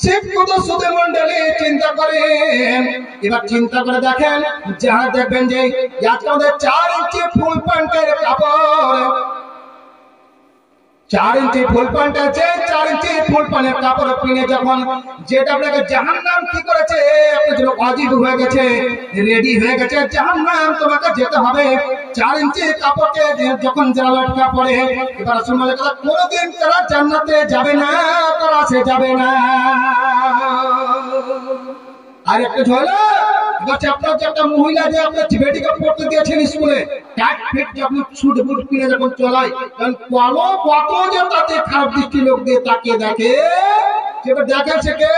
শিক্ষিত সুধী মন্ডলী চিন্তা করেন, এবার চিন্তা করে দেখেন, যারা দেখবেন যে আমাদের 4 ইঞ্চি ফুল প্যান্টের কাপড়, 4 ইঞ্চি ফুল প্যান্ট আছে, 4 ইঞ্চি ফুল প্যান্টের কাপড় কিনে যখন যেটা আপনাকে জাহান্নাম কি করেছে, আপনার জন্য ওয়াজিব হয়ে গেছে, রেডি হয়ে গেছে, জাহান্নাম তোমাকে যেতে হবে। 4 ইঞ্চি কাপড়কে যখন যারা লটকা পড়ে, এবার শুনলে কথা, কোনোদিন তারা জান্নাতে যাবে না, তারা সে যাবে না। আর একটা হলো আপনার যে একটা মহিলা যে আপনার বেটিকে পড়তে দিয়েছেন স্কুলে, টাইট ফিট যখন স্যুট বুট কিনে যখন চলায়, তখন কত যে তাতে খারাপ দৃষ্টি লোক দিয়ে তাকিয়ে দেখে, যেটা দেখেছে কে,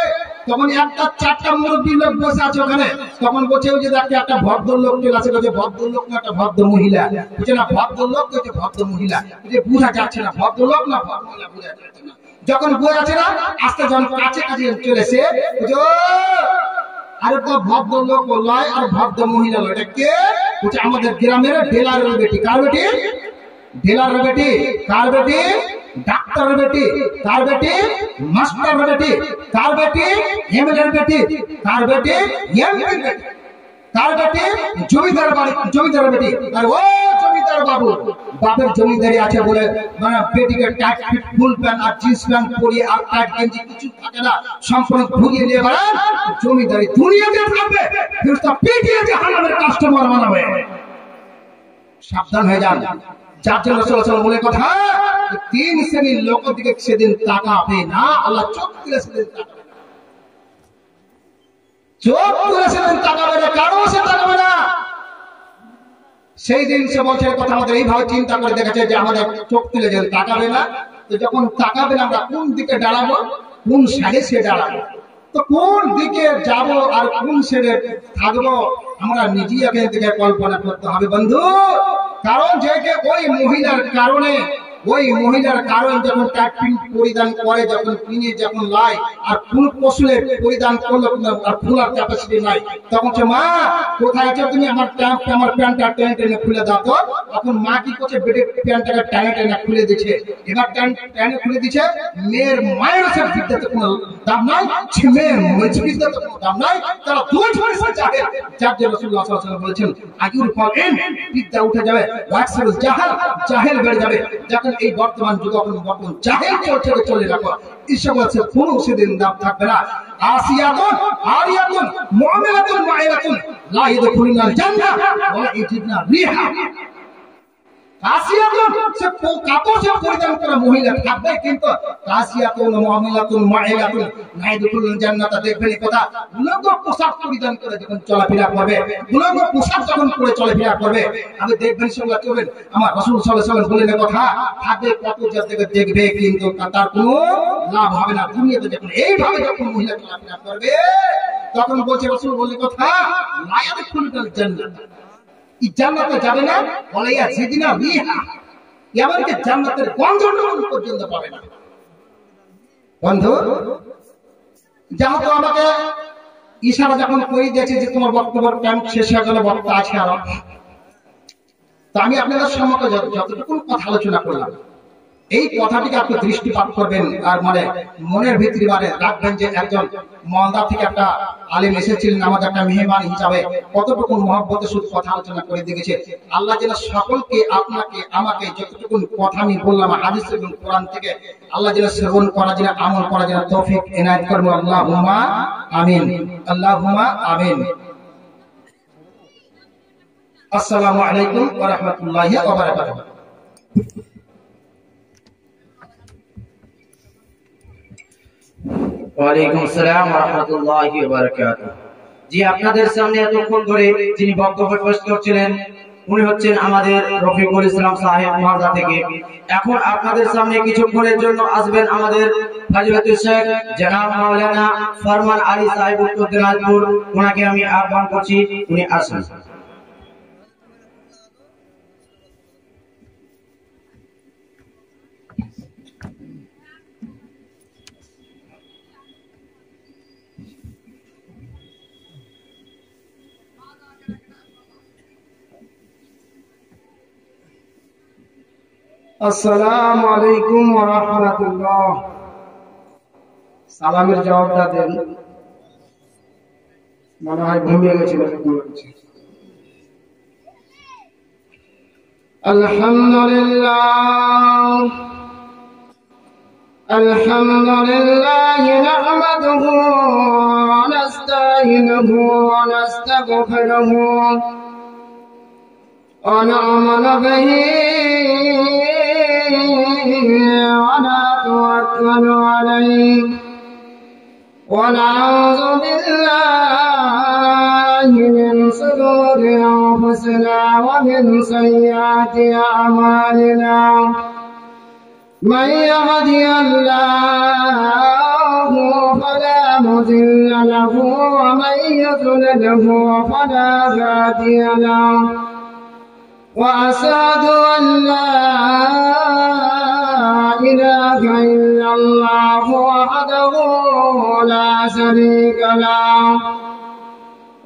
তখন একটা 4টা মুরব্বী লোক বসে আছে ওখানে, তখন বলছে ওই যে দেখে একটা ভদ্রলোক চলে আসে, বলছে ভদ্রলোক না একটা ভদ্র মহিলা, বলছে না ভদ্রলোক, বলছে ভদ্র মহিলা, বোঝা যাচ্ছে না ভদ্রলোক না ভদ্র মহিলা, বোঝা যাচ্ছে না। যখন বোঝা যাচ্ছে না, আস্তে যখন কাছে কাছে চলেছে, আর একটা ভদ্রলোক লয় আর ভদ্র মহিলা লয়, এটা কে? বলছে আমাদের গ্রামের ডেলারের বেটি। কার বেটি? ডেলারের বেটি। কার বেটি? ডাক্তারের বেটি। কার বেটি? মাস্টারের বেটি। কার বেটি? এমএলএর বেটি। কার বেটি? এমপির বেটি। কার বেটি? জমিদার বাড়ি, জমিদারের বেটি। আর ও জমিদার বাবু, বাপের জমিদারি আছে বলে মানে বেটিকে টাইট ফিট ফুল প্যান্ট আর জিন্স প্যান্ট পরিয়ে আর টাইট গেঞ্জি কিছু থাকে না, সম্পূর্ণ ভুগিয়ে নিয়ে বেড়ান, জমিদারি দুনিয়াতে থাকবে, ফেরেশতা পিটিয়ে জাহান্নামের কাস্টমার বানাবে। সাবধান হয়ে যান। যার জন্য রাসূল সাল্লাল্লাহু আলাইহি ওয়াসাল্লাম বলে কথা, 3 শ্রেণীর লোকের দিকে সেদিন তাকাবে না, আল্লাহ চোখ তুলে সেদিন তাকাবে না, চোখ তুলে সেদিন তাকাবে না, কারো সে তাকাবে না। সেই দিন সে বলছে কথা আমাদের এইভাবে চিন্তা করে দেখেছে যে আমাদের চোখ তুলে যেন তাকাবে না, তো যখন তাকাবে না আমরা কোন দিকে দাঁড়াবো, কোন সাইডে সে দাঁড়াবো, তো কোন দিকে যাব আর কোন সাইডে থাকবো আমরা নিজেই এখান থেকে কল্পনা করতে হবে বন্ধু। কারণ যে ওই মহিলার কারণে, ওই মহিলার কারণ যখন টাইট প্যান্ট পরিধান করে, যখন কিনে যখন লাই আর কোন পশুলে পরিধান করলো আর খোলার ক্যাপাসিটি নাই, তখন সে মা কোথায় আছো তুমি, আমার প্যান্টটা টেনে টেনে খুলে দাও তো। তখন মা কি করছে, বেটের প্যান্টটাকে টেনে টেনে খুলে দিচ্ছে, এবার টেনে খুলে দিচ্ছে, মেয়ের মায়ের সে বিদ্যাতে কোনো দাম নাই, মেয়ের মজবিদ্যাতে কোনো দাম নাই, তারা দুই ফরিস্তা জাহেল। যার জন্য রাসূলুল্লাহ সাল্লাল্লাহু আলাইহি ওয়াসাল্লাম বলেছেন আইউল ফাল বিদ্যা উঠে যাবে, ওয়াকসুল জাহাল, জাহেল বেড়ে যাবে। যখন এই বর্তমান যুগ, বর্তমান জাহেল চলে রাখো, ঈশ্বর বলছে কোনো সেদিন দাম থাকবে না। আসিয়াতুন আরিয়াতুন মুআমিলাতুন মাইলাতুন লা ইয়াদখুলুনাল জান্নাহ ওয়া ইয়াজিদনা রিহা। কাসিয়াতুন সে কাপড় সে পরিধান করা মহিলা থাকবে, কিন্তু কাসিয়াতুন মুআমিলাতুন মাইলাতুন লা ইয়াদখুলুনাল জান্নাহ। দেখবেন কথা, উলঙ্গ পোশাক পরিধান করে যখন চলাফেরা করবে, উলঙ্গ পোশাক যখন পরে চলাফেরা করবে, আপনি দেখবেন সঙ্গে চলবেন, আমার রাসূল সাল্লাল্লাহু আলাইহি ওয়াসাল্লাম বলেন কথা, থাকবে কত জায়গা দেখবে, কিন্তু তার কোনো লাভ হবে না। দুনিয়াতে যখন এইভাবে যখন মহিলা চলাফেরা করবে, তখন বলছে রাসূল বলে কথা, লা ইয়াদখুলুনাল জান্নাহ, এই জান্নাতে যাবে না, বলে ইয়াজিদনা রিহা, এমনকি জান্নাতের গন্ধটুকু পর্যন্ত পাবে না। বন্ধু, যেহেতু আমাকে ইশারা যখন করে দিয়েছে যে তোমার বক্তব্যের টাইম শেষ হয়ে গেল, বক্তা আছে আরো, তো আমি আপনাদের সম্মুখে যতটুকু কথা আলোচনা করলাম, এই কথাটিকে আপনি দৃষ্টিপাত করবেন আর মানে মনের ভিতরে মানে রাখবেন যে একজন মালদা থেকে একটা আলেম এসেছিলেন আমাদের একটা মেহমান হিসাবে, কতটুকু মহব্বতের সাথে কথা আলোচনা করে দিয়েছে। আল্লাহ যেন সকলকে, আপনাকে আমাকে যতটুকু কথা আমি বললাম হাদিস এবং কোরআন থেকে, আল্লাহ যেন শ্রবণ করা, যেন আমল করা, যেন তৌফিক এনায়েত করুন। আল্লাহুম্মা আমিন, আল্লাহুম্মা আমিন। আসসালামু আলাইকুম ওয়া রাহমাতুল্লাহি ওয়া বারাকাতুহু। ওয়ালাইকুম আসসালাম ওয়া রাহমাতুল্লাহি ওয়া বারাকাতুহু। জি, আপনাদের সামনে এতক্ষণ ধরে যিনি বক্তব্য পেশ করছিলেন উনি হচ্ছেন আমাদের রফিকুল ইসলাম সাহেব মালদা থেকে। এখন আপনাদের সামনে কিছুক্ষণের জন্য আসবেন আমাদের ফজিলাতুল শেখ জনাব মাওলানা ফরমান আলী সাহেব উত্তর দিনাজপুর। ওনাকে আমি আহ্বান করছি, উনি আসুন। আসসালামু আলাইকুম ওয়া রাহমাতুল্লাহ। সালামের জবাবটা দেন। মনে হয় ঘুমিয়ে গেছিল। আলহামদুলিল্লাহ আলহামদুলিল্লাহ নাহমাদুহু ওয়া নাস্তাঈনুহু ওয়া নাস্তাগফিরুহু ওয়া নু'মিনু বিহি ওয়া নাতাওয়াক্কালু আলাইহি ওয়া নাউযু বিল্লাহি মিন শুরুরি আনফুসিনা ওয়া মিন সাইয়্যাতি আ'মালিনা من يهدي الله فلا مضل له ومن يضلله فلا هادي له وأشهد أن لا إله إلا الله وحده لا شريك له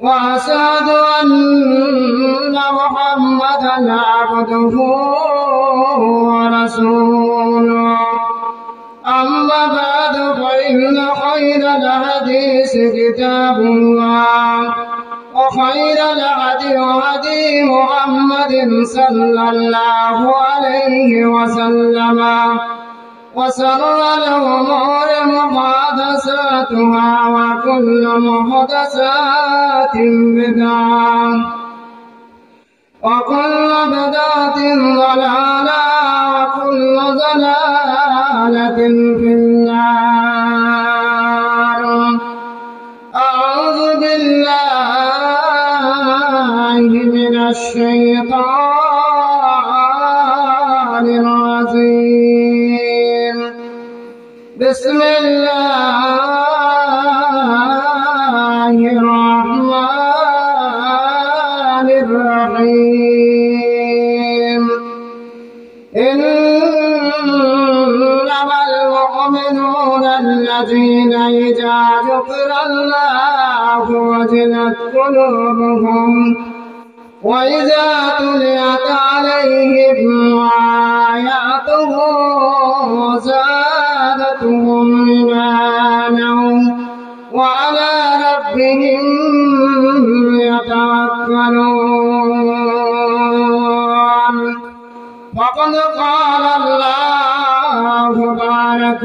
وأشهد أن محمدا عبده ورسوله أما بعد فإن خير الحديث كتاب الله وخير الهدي هدي محمد صلى الله عليه وسلم وشر الأمور محدثاتها وكل محدثات بدعة وكل بدعة ضلالة وكل ضلالة في النار. أعوذ بالله من الشيطان الرجيم. بسم الله الرحمن الرحيم. إنما المؤمنون الذين إذا ذكر الله وجلت قلوبهم وإذا تليت عليهم آياته زادتهم إيمانا وعلى ربهم يتوكلون. فقد قال الله تبارك